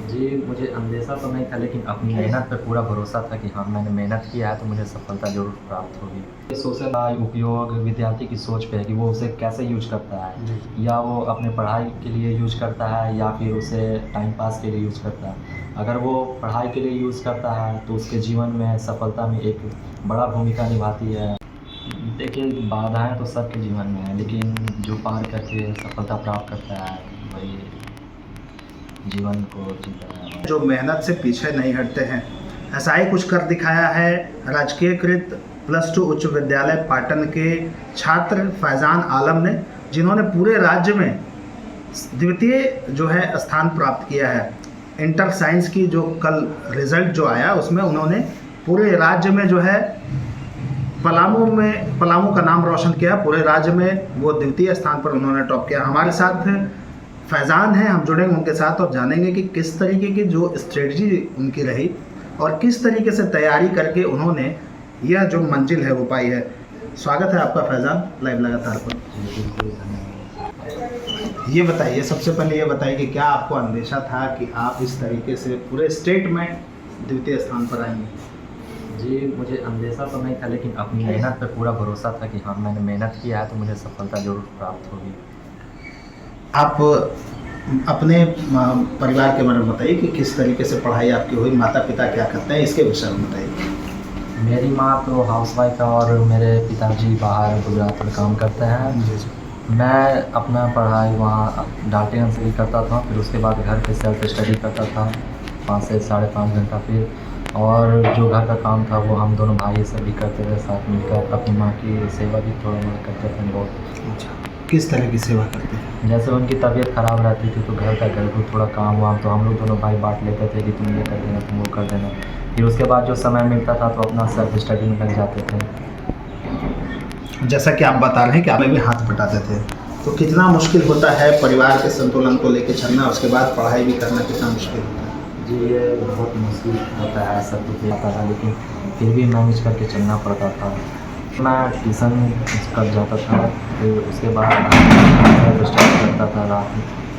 जी, मुझे अंदेशा तो नहीं था, लेकिन अपनी मेहनत पे पूरा भरोसा था कि हाँ, मैंने मेहनत किया है तो मुझे सफलता ज़रूर प्राप्त होगी। ये सोशल का उपयोग विद्यार्थी की सोच पे है कि वो उसे कैसे यूज़ करता है, जी। या वो अपने पढ़ाई के लिए यूज़ करता है या फिर उसे टाइम पास के लिए यूज़ करता है। अगर वो पढ़ाई के लिए यूज़ करता है तो उसके जीवन में सफलता में एक बड़ा भूमिका निभाती है। देखिए, बाधाएँ तो सबके जीवन में हैं, लेकिन जो पार करके सफलता प्राप्त करता है, वही जीवन को जीता है। जो मेहनत से पीछे नहीं हटते हैं, ऐसा ही कुछ कर दिखाया है राजकीयकृत +2 उच्च विद्यालय पाटन के छात्र फैज़ान आलम ने, जिन्होंने पूरे राज्य में द्वितीय जो है स्थान प्राप्त किया है। इंटर साइंस की जो कल रिज़ल्ट जो आया उसमें उन्होंने पूरे राज्य में जो है पलामू का नाम रोशन किया। पूरे राज्य में वो द्वितीय स्थान पर उन्होंने टॉप किया। हमारे साथ फैज़ान हैं, हम जुड़ेंगे उनके साथ और जानेंगे कि किस तरीके की जो स्ट्रेटजी उनकी रही और किस तरीके से तैयारी करके उन्होंने यह जो मंजिल है वो पाई है। स्वागत है आपका फैज़ान लाइव लगातार पर। ये बताइए, सबसे पहले ये बताइए कि क्या आपको अंदेशा था कि आप इस तरीके से पूरे स्टेट में द्वितीय स्थान पर आएंगे? जी, मुझे अंदेशा तो नहीं था, लेकिन अपनी मेहनत पे पूरा भरोसा था कि हाँ, मैंने मेहनत किया है तो मुझे सफलता ज़रूर प्राप्त होगी। आप अपने परिवार के बारे में बताइए कि किस तरीके से पढ़ाई आपकी हुई, माता पिता क्या करते हैं, इसके विषय में बताइए। मेरी माँ तो हाउसवाइफ है और मेरे पिताजी बाहर गुजरात में काम करते हैं। जी जी। मैं अपना पढ़ाई वहाँ डाल्टनगंज से ही करता था, फिर उसके बाद घर पे सेल्फ स्टडी करता था 5 से 5.5 घंटा। फिर और जो घर का काम था वो हम दोनों भाई सब भी करते थे साथ मिलकर। अपनी माँ की सेवा भी थोड़ा बहुत करते थे बहुत। अच्छा, किस तरह की सेवा करते हैं? जैसे उनकी तबीयत ख़राब रहती थी तो घर का घरेलू थोड़ा काम वाम तो हम लोग दोनों भाई बाँट लेते थे कि तुम ये कर देना, तुम वो कर देना। फिर उसके बाद जो समय मिलता था तो अपना सेल्फ स्टडी में लग जाते थे। जैसा कि आप बता रहे हैं कि आप भी हाथ बटाते थे, तो कितना मुश्किल होता है परिवार के संतुलन को लेकर चलना, उसके बाद पढ़ाई भी करना कितना मुश्किल होता है? जी, ये बहुत मुश्किल होता है, सब कुछ आता था, लेकिन फिर भी मैनेज करके चलना पड़ता था। मैं ट्यूशन कर जाता था, फिर उसके बाद सेल्फ स्टडी करता था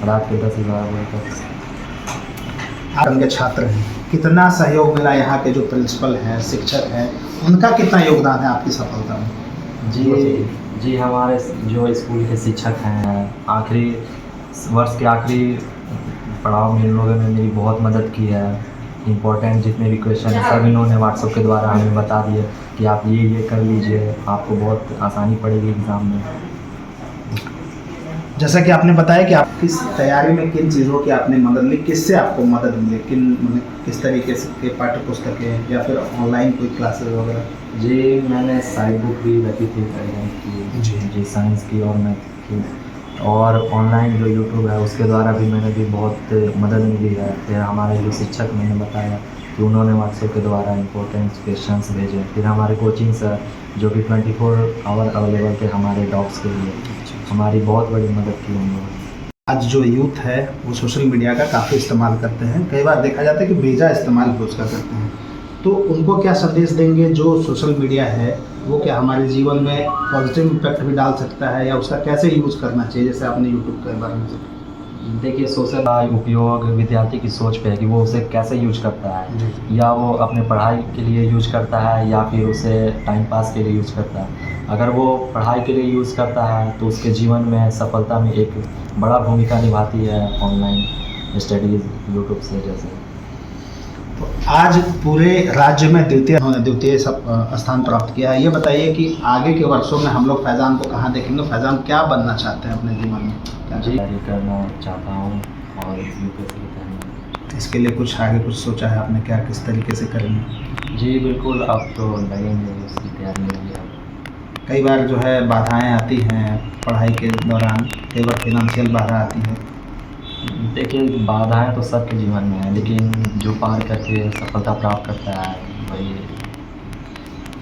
रात के 10-11 बजे तक। आप उनके छात्र हैं, कितना सहयोग मिला यहाँ के जो प्रिंसिपल हैं, शिक्षक हैं, उनका कितना योगदान है आपकी सफलता में? जी, हमारे जो स्कूल के शिक्षक हैं, आखिरी वर्ष के आखिरी पड़ाव में इन लोगों ने मेरी बहुत मदद की है। इम्पोर्टेंट जितने भी क्वेश्चन हैं सब इन्होंने व्हाट्सएप के द्वारा हमें बता दिए कि आप ये कर लीजिए, आपको बहुत आसानी पड़ेगी एग्ज़ाम में। जैसा कि आपने बताया कि आप किस तैयारी में किन चीज़ों की आपने मदद ली, किससे आपको मदद मिली, किस तरीके से के पाठ्य पुस्तकें या फिर ऑनलाइन कोई क्लासेस वगैरह? जी, मैंने साइड बुक भी रखी थी जी, साइंस की और मैथ की, और ऑनलाइन जो यूट्यूब है उसके द्वारा भी मैंने भी बहुत मदद मिली है। फिर हमारे जो शिक्षक मैंने बताया कि उन्होंने व्हाट्सएप के द्वारा इम्पोर्टेंट क्वेश्चंस भेजे। फिर हमारे कोचिंग सर जो कि 24 आवर अवेलेबल थे हमारे डॉग्स के लिए, हमारी बहुत बड़ी मदद की उन लोगों ने। आज जो यूथ है वो सोशल मीडिया का काफ़ी इस्तेमाल करते हैं, कई बार देखा जाता है कि बेजा इस्तेमाल भी उसका करते हैं, तो उनको क्या संदेश देंगे? जो सोशल मीडिया है वो क्या हमारे जीवन में पॉजिटिव इम्पैक्ट भी डाल सकता है या उसका कैसे यूज़ करना चाहिए, जैसे आपने यूट्यूब के बारे में सोचा? देखिए, सोशल का उपयोग विद्यार्थी की सोच पे है कि वो उसे कैसे यूज करता है, या वो अपने पढ़ाई के लिए यूज करता है या फिर उसे टाइम पास के लिए यूज करता है। अगर वो पढ़ाई के लिए यूज़ करता है तो उसके जीवन में सफलता में एक बड़ा भूमिका निभाती है ऑनलाइन स्टडीज़ यूट्यूब से जैसे। तो आज पूरे राज्य में द्वितीय स्थान प्राप्त किया है। ये बताइए कि आगे के वर्षों में हम लोग फैज़ान को कहाँ देखेंगे? फैज़ान क्या बनना चाहते हैं अपने जीवन में? जी, तैयारी करना चाहता हूँ और यूपीएससी की तैयारी। इसके लिए कुछ आगे कुछ सोचा है आपने, क्या किस तरीके से करेंगे? जी बिल्कुल, अब तो लगेंगे उसकी तैयारी में भी। अब कई बार जो है बाधाएं आती हैं पढ़ाई के दौरान, कई बार फिनंशियल बाधा आती है। देखिए, बाधाएं तो सबके जीवन में है, लेकिन जो पार करके सफलता प्राप्त करता है वही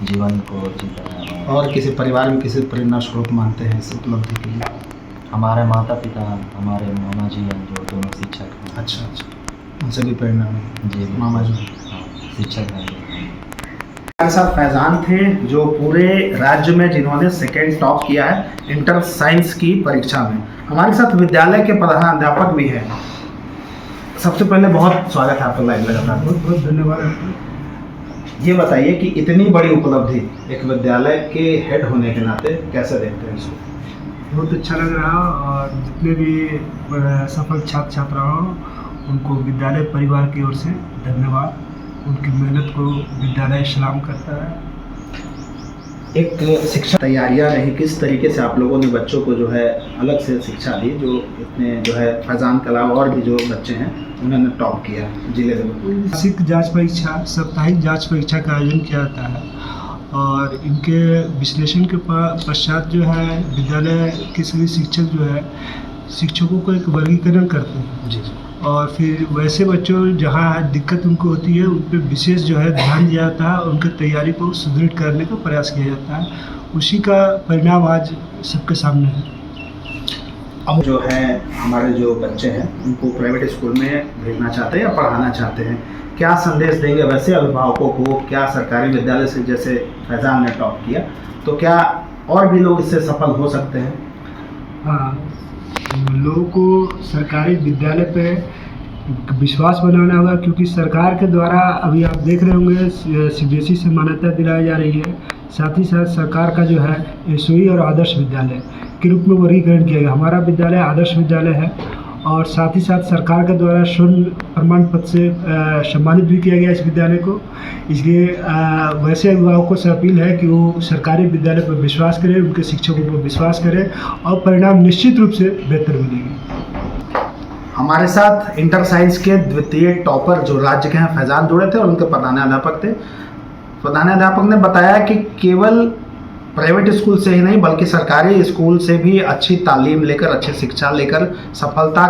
जीवन को जीता है। और किसी परिवार में किसी प्रेरणा स्रोत मानते हैं इस उपलब्धि के लिए? हमारे माता पिता, हमारे मामा जी हैं जो दोनों शिक्षक हैं। अच्छा, उनसे भी प्रेरणा मिली? जी मामा जी शिक्षक हैं। हमारे साथ फैज़ान थे जो पूरे राज्य में जिन्होंने सेकेंड टॉप किया है इंटर साइंस की परीक्षा में। हमारे साथ विद्यालय के प्रधानाध्यापक भी हैं। सबसे पहले बहुत स्वागत है आपका लाइव लगातार। बहुत बहुत धन्यवाद आपको। ये बताइए कि इतनी बड़ी उपलब्धि एक विद्यालय के हेड होने के नाते कैसे देखते हैं इसको? बहुत अच्छा लग रहा और जितने भी सफल छात्र छात्राओं उनको विद्यालय परिवार की ओर से धन्यवाद। उनकी मेहनत को विद्यालय सलाम करता है। एक शिक्षा तैयारियां रही, किस तरीके से आप लोगों ने बच्चों को जो है अलग से शिक्षा दी, जो इतने जो है फैजान के अलावा और भी जो बच्चे हैं उन्होंने टॉप किया जिले में? मासिक जांच परीक्षा, साप्ताहिक जांच परीक्षा का आयोजन किया जाता है और इनके विश्लेषण के पश्चात जो है विद्यालय के सभी शिक्षक जो है शिक्षकों को एक वर्गीकरण करते हैं जी। और फिर वैसे बच्चों जहाँ दिक्कत उनको होती है उन पर विशेष जो है ध्यान दिया जाता है और उनकी तैयारी को सुदृढ़ करने का प्रयास किया जाता है। उसी का परिणाम आज सबके सामने है। अब जो है हमारे जो बच्चे हैं उनको प्राइवेट स्कूल में भेजना चाहते हैं या पढ़ाना चाहते हैं, क्या संदेश देंगे वैसे अभिभावकों को? क्या सरकारी विद्यालय से जैसे फैजान ने टॉप किया तो क्या और भी लोग इससे सफल हो सकते हैं? हाँ, लोगों को सरकारी विद्यालय पे विश्वास बनाना होगा क्योंकि सरकार के द्वारा अभी आप देख रहे होंगे CBSE से मान्यता दिलाई जा रही है। साथ ही साथ सरकार का जो है SOE और आदर्श विद्यालय के रूप में वर्गीकरण किया गया। हमारा विद्यालय आदर्श विद्यालय है और साथ ही साथ सरकार के द्वारा स्वर्ण प्रमाण पत्र से सम्मानित भी किया गया इस विद्यालय को। इसलिए वैसे अभिभावकों से अपील है कि वो सरकारी विद्यालय पर विश्वास करें, उनके शिक्षकों पर विश्वास करें और परिणाम निश्चित रूप से बेहतर मिलेंगे। हमारे साथ इंटर साइंस के द्वितीय टॉपर जो राज्य के हैं फैजान जुड़े थे और उनके प्रधानाध्यापक थे। प्रधानाध्यापक ने बताया कि केवल प्राइवेट स्कूल से ही नहीं बल्कि सरकारी स्कूल से भी अच्छी तालीम लेकर, अच्छी शिक्षा लेकर सफलता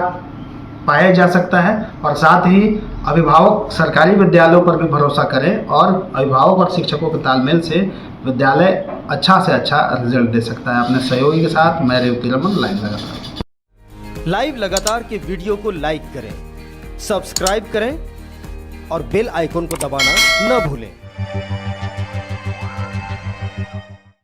पाया जा सकता है और साथ ही अभिभावक सरकारी विद्यालयों पर भी भरोसा करें और अभिभावक और शिक्षकों के तालमेल से विद्यालय अच्छा से अच्छा रिजल्ट दे सकता है। अपने सहयोगी के साथ मैं रेवती रमन, लाइव लगातार। लाइव लगातार के वीडियो को लाइक करें, सब्सक्राइब करें और बेल आइकन को दबाना न भूलें।